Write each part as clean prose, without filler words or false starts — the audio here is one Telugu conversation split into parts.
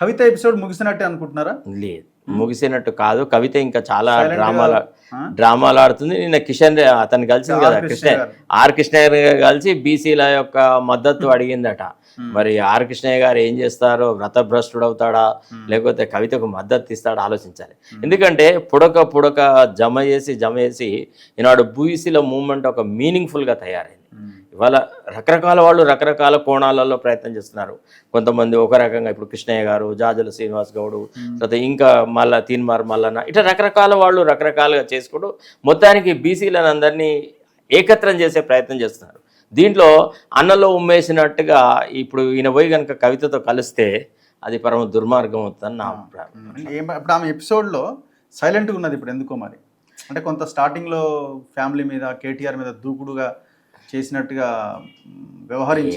కవిత ఎపిసోడ్ ముగిసినట్టే అనుకుంటున్నారా? లేదు, ముగిసినట్టు కాదు. కవిత ఇంకా చాలా Silent గా, డ్రామాలు ఆడుతుంది. నిన్న కిషన్ అతను కలిసింది కదా, ఆర్ కృష్ణయ్య గారు కలిసి బీసీల యొక్క మద్దతు అడిగిందట. మరి ఆర్ కృష్ణయ్య గారు ఏం చేస్తారో, వ్రతభ్రష్టుడు అవుతాడా లేకపోతే కవితకు మద్దతు ఇస్తాడా ఆలోచించాలి. ఎందుకంటే పుడక జమ చేసి ఈనాడు బీసీల మూవ్మెంట్ ఒక మీనింగ్ఫుల్గా తయారైంది. ఇవాళ రకరకాల వాళ్ళు రకరకాల కోణాలలో ప్రయత్నం చేస్తున్నారు. కొంతమంది ఒక రకంగా, ఇప్పుడు కృష్ణయ్య గారు, జాజుల శ్రీనివాస్ గౌడ్, తర్వాత ఇంకా మళ్ళా తీన్మార్ మల్లన్న, ఇట్లా రకరకాల వాళ్ళు రకరకాలుగా చేసుకుంటూ మొత్తానికి బీసీలను అందరినీ ఏకత్రం చేసే ప్రయత్నం చేస్తున్నారు. దీంట్లో అన్నలో ఉమ్మేసినట్టుగా ఇప్పుడు ఈయన పోయి కనుక కవితతో కలిస్తే అది పరమ దుర్మార్గం అవుతుందని నా అభిప్రాయం. ఇప్పుడు ఆమె ఎపిసోడ్లో సైలెంట్గా ఉన్నది ఇప్పుడు ఎందుకో మరి. అంటే కొంత స్టార్టింగ్లో ఫ్యామిలీ మీద, కేటీఆర్ మీద దూకుడుగా చేసినట్టుగా వ్యవహరించి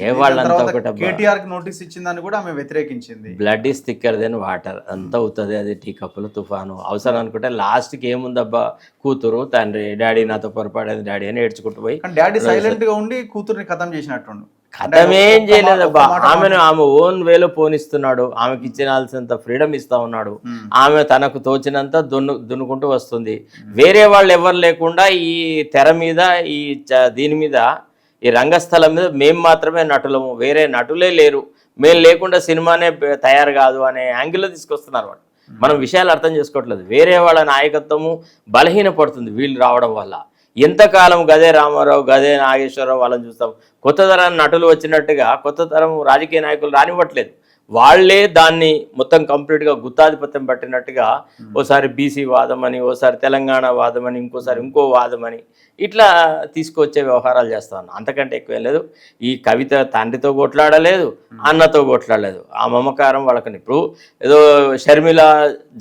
కేటీఆర్ కి నోటీస్ ఇచ్చిందని కూడా ఆమె వ్యతిరేకించింది. Blood is thicker than water అంతా అవుతుంది, అది టీ కప్పులు తుఫాను. అవసరం అనుకుంటే లాస్ట్కి ఏముందబ్బా, కూతురు తండ్రి, డాడీ నాతో పొరపాడేది డాడీ అని ఏడ్చుకుంటూ పోయి, డాడీ సైలెంట్ గా ఉండి కూతుర్ని ఖతం చేసినట్టు. ఖతమేం చేయలేదబ్బా, ఆమెను ఆమె ఓన్ వేలో పోనిస్తున్నాడు, ఆమెకి ఇచ్చినాల్సినంత ఫ్రీడమ్ ఇస్తా ఉన్నాడు. ఆమె తనకు తోచినంత దున్నుకుంటూ వస్తుంది. వేరే వాళ్ళు ఎవరు లేకుండా ఈ తెర మీద, ఈ దీని మీద, ఈ రంగస్థలం మీద మేము మాత్రమే నటులము, వేరే నటులే లేరు, మేము లేకుండా సినిమానే తయారు కాదు అనే యాంగిల్లో తీసుకొస్తున్నారు వాళ్ళు. మనం విషయాలు అర్థం చేసుకోవట్లేదు. వేరే వాళ్ళ నాయకత్వము బలహీనపడుతుంది వీళ్ళు రావడం వల్ల. ఎంతకాలం గదే రామారావు, గదే నాగేశ్వరరావు వాళ్ళని చూస్తాం. కొత్త తరం నటులు వచ్చినట్టుగా కొత్త తరం రాజకీయ నాయకులు రానివ్వట్లేదు. వాళ్లే దాన్ని మొత్తం కంప్లీట్గా గుత్తాధిపత్యం పట్టినట్టుగా ఓసారి బీసీ వాదం అని, ఓసారి తెలంగాణ వాదం అని, ఇంకోసారి ఇంకో వాదం అని, ఇట్లా తీసుకొచ్చే వ్యవహారాలు చేస్తా ఉన్నా. అంతకంటే ఎక్కువేం లేదు. ఈ కవిత తండ్రితో కొట్లాడలేదు, అన్నతో కొట్లాడలేదు. ఆ మమకారం వాళ్ళకని. ఇప్పుడు ఏదో షర్మిల,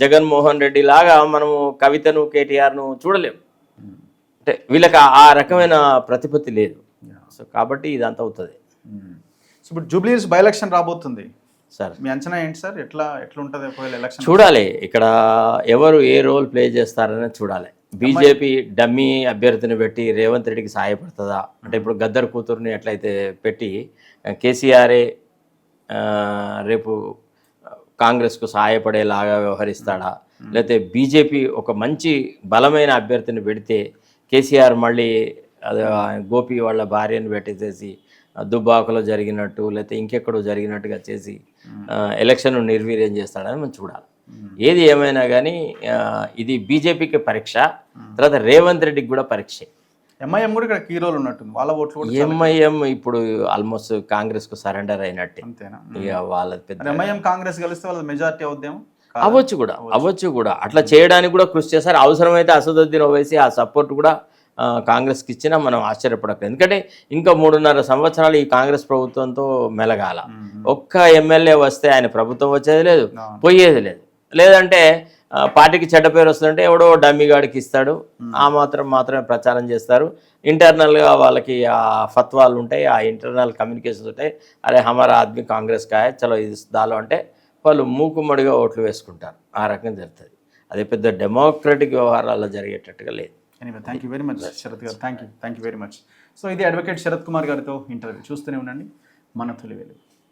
జగన్మోహన్ రెడ్డి లాగా మనము కవితను, కేటీఆర్ను చూడలేము. అంటే వీళ్ళకి ఆ రకమైన ప్రతిపత్తి లేదు. సో కాబట్టి ఇదంతా అవుతుంది. సో ఇప్పుడు జూబ్లీహిల్స్ బై ఎలక్షన్ రాబోతుంది సార్, మీ అంచనా ఏంటి సార్? ఎట్లా ఉంటుంది ఒకవేళ ఎలక్షన్? చూడాలి, ఇక్కడ ఎవరు ఏ రోల్ ప్లే చేస్తారని చూడాలి. బీజేపీ డమ్మీ అభ్యర్థిని పెట్టి రేవంత్ రెడ్డికి సహాయపడుతుందా అంటే, ఇప్పుడు గద్దర్ కూతుర్ని ఎట్లయితే పెట్టి కేసీఆరే రేపు కాంగ్రెస్కు సహాయపడేలాగా వ్యవహరిస్తాడా, లేకపోతే బీజేపీ ఒక మంచి బలమైన అభ్యర్థిని పెడితే కేసీఆర్ మళ్ళీ గోపి వాళ్ళ భార్యను పెట్టేసేసి దుబ్బాకలో జరిగినట్టు లేకపోతే ఇంకెక్కడో జరిగినట్టుగా చేసి ఎలక్షన్ నిర్వీర్యం చేస్తాడని మనం చూడాలి. ఏది ఏమైనా కానీ ఇది బీజేపీకి పరీక్ష, తర్వాత రేవంత్ రెడ్డికి కూడా పరీక్ష. ఎంఐఎం కూడా ఇక్కడ కీ రోల్ ఉన్నట్టుంది. వాళ్ళ ఓట్లు ఎంఐఎం ఇప్పుడు ఆల్మోస్ట్ కాంగ్రెస్కు సరెండర్ అయినట్టే. అంతేనా? ఇక వాళ్ళ పెద్ద ఎంఐఎం కాంగ్రెస్ కలిస్తే వాళ్ళ మెజారిటీ అవుద్దేమో. అవ్వచ్చు కూడా అట్లా చేయడానికి కూడా కృషి చేస్తారు. అవసరమైతే అసదుద్దీన్ ఓవైసీ ఆ సపోర్ట్ కూడా కాంగ్రెస్కి ఇచ్చినా మనం ఆశ్చర్యపడలేదు. ఎందుకంటే ఇంకా 3.5 సంవత్సరాలు ఈ కాంగ్రెస్ ప్రభుత్వంతో మెలగాల. ఒక్క ఎమ్మెల్యే వస్తే ఆయన ప్రభుత్వం వచ్చేది లేదు, పోయేది లేదు. లేదంటే పార్టీకి చెడ్డ పేరు వస్తుందంటే ఎవడో డమ్మిగాడికి ఇస్తాడు, ఆ మాత్రమే ప్రచారం చేస్తారు. ఇంటర్నల్గా వాళ్ళకి ఆ ఫత్వాలు ఉంటాయి, ఆ ఇంటర్నల్ కమ్యూనికేషన్స్ ఉంటాయి. అరే హమారా ఆద్మీ కాంగ్రెస్ కాయ చలో ఇది దాలో అంటే వాళ్ళు మూకుమ్మడిగా ఓట్లు వేసుకుంటారు. ఆ రకంగా జరుగుతుంది. అదే పెద్ద డెమోక్రటిక్ వ్యవహారాల్లో జరిగేటట్టుగా లేదు. Anyway, thank you very much Sharath గారు. Thank you very much. So ఇది అడ్వకేట్ శరత్ కుమార్ గారితో ఇంటర్వ్యూ. చూస్తూనే ఉండండి మన తొలి వెలుగు.